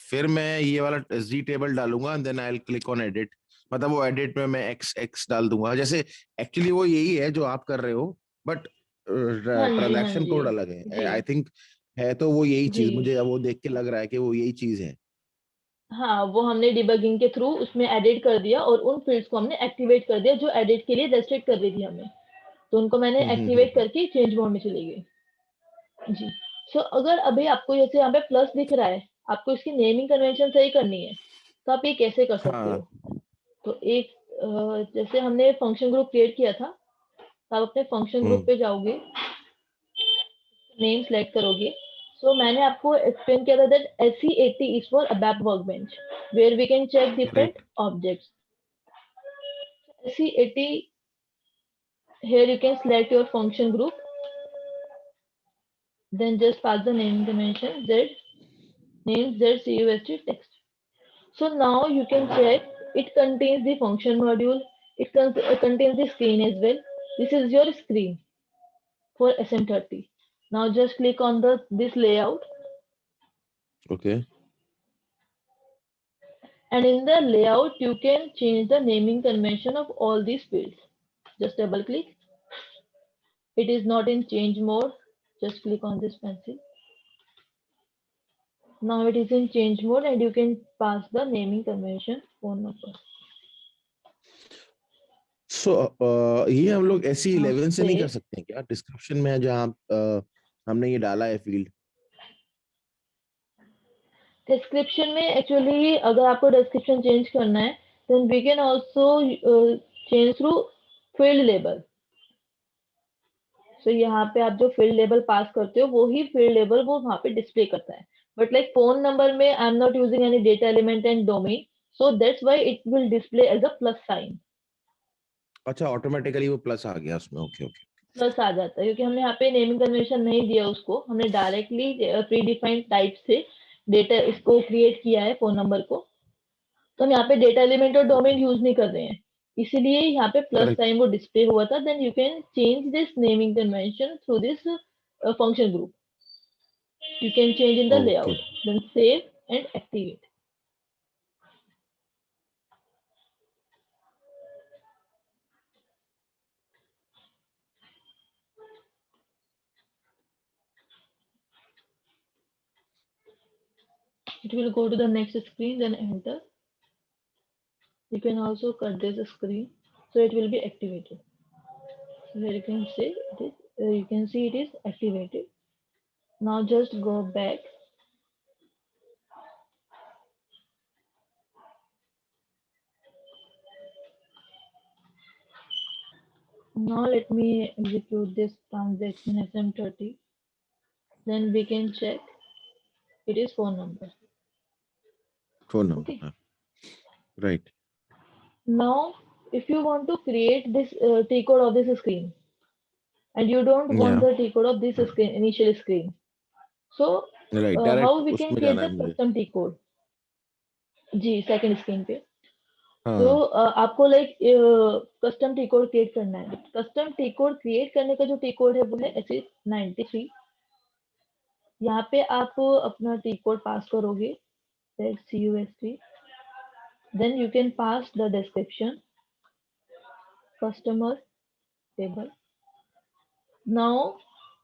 [SPEAKER 1] फिर मैं ये वाला जी टेबल डालूंगा, then I will click on edit. मतलब वो एडिट में मैं एक्स एक्स डाल दूंगा. जैसे एक्चुअली वो यही है जो आप कर रहे हो, बट
[SPEAKER 2] हाँ जी, हाँ
[SPEAKER 1] ट्रांजैक्शन
[SPEAKER 2] जी.
[SPEAKER 1] कोड अलग है.
[SPEAKER 2] जी,
[SPEAKER 1] आई थिंक है तो वो यही
[SPEAKER 2] जी.
[SPEAKER 1] चीज, मुझे वो देख के लग रहा है कि वो यही चीज है.
[SPEAKER 2] हाँ, वो हमने डिबगिंग के थ्रू उसमें एडिट कर दिया और उन फील्ड्स को हमने एक्टिवेट कर दिया जो एडिट के लिए रेस्ट्रिक्ट कर दी थी हमें. तो उनको मैंने एक्टिवेट
[SPEAKER 1] हम्म.
[SPEAKER 2] करके चेंज मोड में चली गई. जी. सो अगर अभी आपको जैसे यहाँ पे प्लस दिख रहा है, आपको इसकी नेमिंग कन्वेंशन सही करनी है, तो आप ये कैसे कर सकते
[SPEAKER 1] हाँ.
[SPEAKER 2] हो? तो एक जैसे हमने फंक्शन ग्रुप क्रिएट किया था, तो आप अपने फंक्शन ग्रुप
[SPEAKER 1] हम्म.
[SPEAKER 2] पे जाओगे, नेम सेलेक्ट करोगे. सो मैंने आपको एक्सप्लेन किया था that SC80 is for ABAP वर्कbench where we can check different
[SPEAKER 1] correct.
[SPEAKER 2] objects. SC80, here you can select your function group, then just pass the naming convention Z, name ZCUST text. So now you can check it contains the function module, it contains the screen as well. This is your screen for SM30. Now just click on this layout,
[SPEAKER 1] okay.
[SPEAKER 2] and in the layout you can change the naming convention of all these fields. Just double click. It is not in change mode. Just click on this pencil. Now it is in change mode and you can pass the naming convention phone number.
[SPEAKER 1] सो ये हम लोग
[SPEAKER 2] Now
[SPEAKER 1] SC11 से नहीं कर
[SPEAKER 2] save.
[SPEAKER 1] सकते हैं क्या? Description में जहाँ हमने ये डाला है फील्ड.
[SPEAKER 2] डिस्क्रिप्शन में एक्चुअली अगर आपको डिस्क्रिप्शन चेंज करना है then we can also change through field label. So यहाँ पे आप जो फील्ड लेबल पास करते हो वो ही फील्ड लेबल वो वहाँ पे डिस्प्ले करता है. बट लाइक फोन नंबर में I am not using any data element and domain, so that's why it will display as a plus sign.
[SPEAKER 1] अच्छा, ऑटोमेटिकली वो प्लस आ गया उसमें. Okay okay.
[SPEAKER 2] प्लस आ जाता है क्योंकि हमने यहाँ पे नेमिंग कन्वेंशन नहीं दिया उसको, हमने डायरेक्टली प्री डिफाइंड टाइप से डेटा इसको क्रिएट किया है फोन नंबर को. तो हम यहाँ पे डेटा एलिमेंट और डोमेन यूज नहीं कर रहे हैं, इसीलिए यहाँ पे प्लस
[SPEAKER 1] करेक्ट.
[SPEAKER 2] साइन वो डिस्प्ले हुआ था. Then you can change this naming convention through this function group. You can change in the
[SPEAKER 1] okay.
[SPEAKER 2] layout, then save and activate. It will go to the next screen, then enter. You can also cut this screen, so it will be activated. So here you can see it is, you can see it is activated. Now just go back. Now let me execute this transaction SM30. Then we can check it is phone number.
[SPEAKER 1] Phone
[SPEAKER 2] Okay.
[SPEAKER 1] Number. Right.
[SPEAKER 2] Now if you want to create this T code of this screen and you don't want
[SPEAKER 1] या.
[SPEAKER 2] the T code of this screen initial screen, so
[SPEAKER 1] right,
[SPEAKER 2] how
[SPEAKER 1] direct
[SPEAKER 2] we can
[SPEAKER 1] उसमें
[SPEAKER 2] create
[SPEAKER 1] जाना
[SPEAKER 2] the
[SPEAKER 1] है मुझे.
[SPEAKER 2] custom T code? जी second screen पे. तो
[SPEAKER 1] हाँ.
[SPEAKER 2] आपको like custom T code create करना है. कस्टम टी कोड क्रिएट करने का जो टी कोड है वो है SC93. यहाँ पे आप अपना टी कोड पास करोगे CUST. Then you can pass the description customer table. Now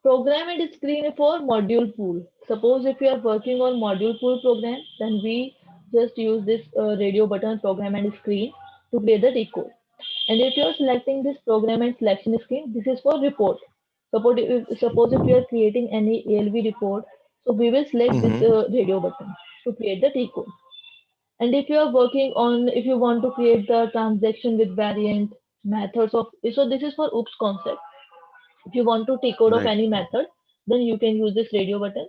[SPEAKER 2] program and screen for module pool. Suppose if you are working on module pool program, then we just use this radio button program and screen to play the decode. And if you are selecting this program and selection screen, this is for report. Suppose if you are creating any ALV report, so we will select this
[SPEAKER 1] hmm.
[SPEAKER 2] radio button to create the decode. And if you are working on, if you want to create the transaction with variant methods of, so this is for OOPS concept. If you want to take code of
[SPEAKER 1] right.
[SPEAKER 2] any method, then you can use this radio button.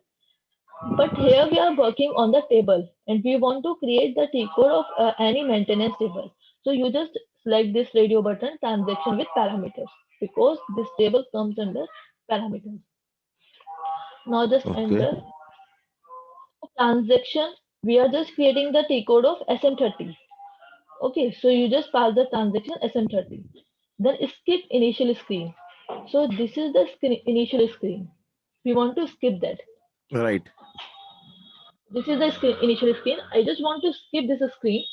[SPEAKER 2] But here we are working on the table and we want to create the T code of any maintenance table. So you just select this radio button transaction with parameters because this table comes under parameters. Now just
[SPEAKER 1] Okay.
[SPEAKER 2] enter transaction. We are just creating the T code of SM30. Okay, so you just pass the transaction SM30. Then skip initial screen. So this is the initial screen. We want to skip that.
[SPEAKER 1] Right.
[SPEAKER 2] This is the initial screen. I just want to skip this screen.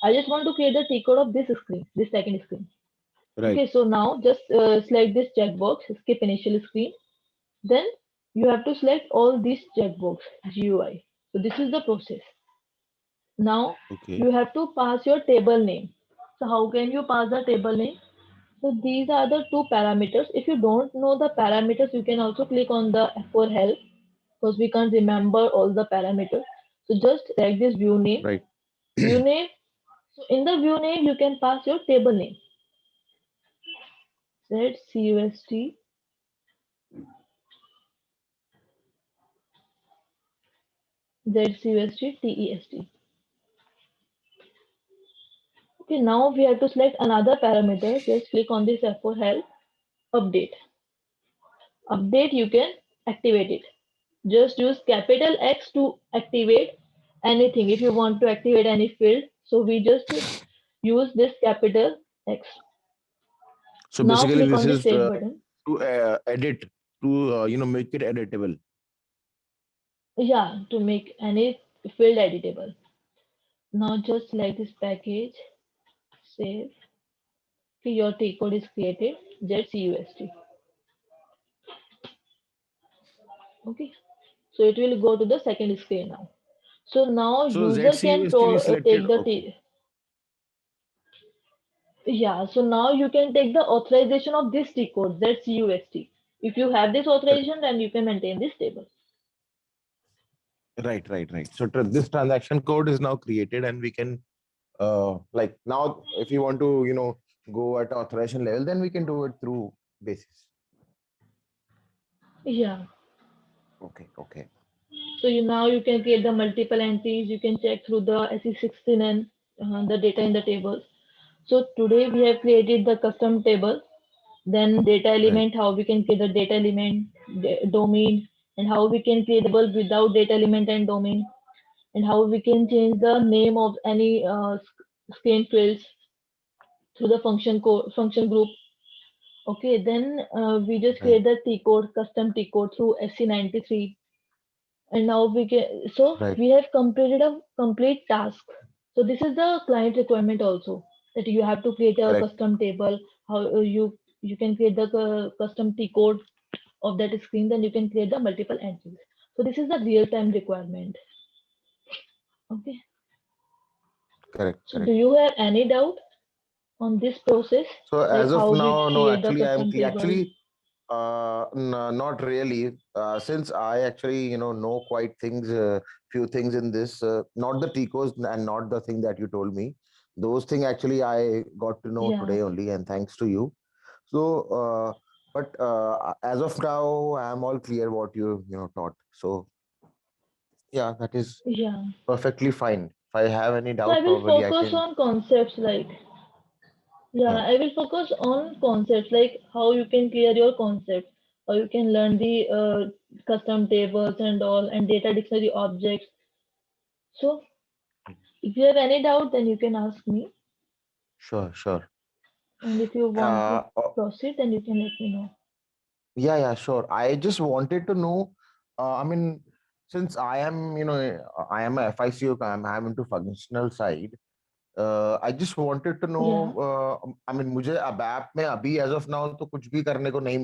[SPEAKER 2] I just want to create the T code of this screen, this second screen.
[SPEAKER 1] Right.
[SPEAKER 2] Okay, so now just select this checkbox, skip initial screen. Then you have to select all these checkbox GUI. So this is the process. Now
[SPEAKER 1] Okay.
[SPEAKER 2] you have to pass your table name. So how can you pass the table name? So these are the two parameters. If you don't know the parameters, you can also click on the F4 help because we can't remember all the parameters. So just select this view name.
[SPEAKER 1] Right.
[SPEAKER 2] View name. So in the view name, you can pass your table name. ZCUST, ZCUST, TEST. Okay, now we have to select another parameter. Just click on this F4 help, update. Update, you can activate it. Just use capital X to activate anything. If you want to activate any field, so we just use this capital X.
[SPEAKER 1] So
[SPEAKER 2] Now
[SPEAKER 1] basically,
[SPEAKER 2] click
[SPEAKER 1] this
[SPEAKER 2] on the
[SPEAKER 1] is
[SPEAKER 2] save button.
[SPEAKER 1] to edit, to make it editable.
[SPEAKER 2] Yeah, to make any field editable. Now just select this package, save. Okay, your T code is created, ZCUST. Okay, so it will go to the second screen now. So now
[SPEAKER 1] So
[SPEAKER 2] user can
[SPEAKER 1] ZCUST we selected.
[SPEAKER 2] take the
[SPEAKER 1] Okay.
[SPEAKER 2] yeah. So now you can take the authorization of this T code ZCUST. If you have this
[SPEAKER 1] Correct.
[SPEAKER 2] authorization, then you can maintain this table.
[SPEAKER 1] Right. Right. Right. So this transaction code is now created, and we can like now, if you want to go at authorization level, then we can do it through basis.
[SPEAKER 2] Yeah.
[SPEAKER 1] Okay. Okay.
[SPEAKER 2] So now you can create the multiple entries. You can check through the SE16 and the data in the tables. So today we have created the custom table, then data
[SPEAKER 1] Right.
[SPEAKER 2] element, how we can create the data element, domain, and how we can create the table without data element and domain, and how we can change the name of any screen fields through the function group. Okay, then we just
[SPEAKER 1] Right.
[SPEAKER 2] create the T code, custom T code through SC93, and now we can. So
[SPEAKER 1] Right.
[SPEAKER 2] we have completed a complete task. So this is the client requirement also that you have to create a
[SPEAKER 1] Correct.
[SPEAKER 2] custom table. How you can create the custom T code of that screen, then you can create the multiple entries. So this is the real time requirement. Okay.
[SPEAKER 1] Correct.
[SPEAKER 2] So do
[SPEAKER 1] Correct.
[SPEAKER 2] you have any doubt on this process,
[SPEAKER 1] So
[SPEAKER 2] like
[SPEAKER 1] as of
[SPEAKER 2] how we
[SPEAKER 1] now, no,
[SPEAKER 2] create the
[SPEAKER 1] actually,
[SPEAKER 2] custom table?
[SPEAKER 1] actually not really. Since I actually, know quite things, few things in this, not the TCOs and not the thing that you told me. Those things actually I got to know
[SPEAKER 2] Yeah,
[SPEAKER 1] today only, and thanks to you. So, but as of now, I'm all clear what you taught. So yeah, that is
[SPEAKER 2] yeah.
[SPEAKER 1] perfectly fine. If I have any
[SPEAKER 2] So I
[SPEAKER 1] doubt,
[SPEAKER 2] will
[SPEAKER 1] probably I
[SPEAKER 2] focus
[SPEAKER 1] can.
[SPEAKER 2] on concepts like yeah,
[SPEAKER 1] Yeah,
[SPEAKER 2] I will focus on concepts like how you can clear your concepts, how you can learn the custom tables and all, and data dictionary objects. So if you have any doubt, then you can ask me,
[SPEAKER 1] sure, sure.
[SPEAKER 2] and if you want to
[SPEAKER 1] Uh, uh,
[SPEAKER 2] proceed, then you can let me know.
[SPEAKER 1] Yeah, yeah, sure. I just wanted to know, I mean, since I am, I am a FICO, I'm into functional side. I just wanted to know,
[SPEAKER 2] Yeah.
[SPEAKER 1] I mean, मुझे अब app में अभी as of now तो कुछ भी करने को नहीं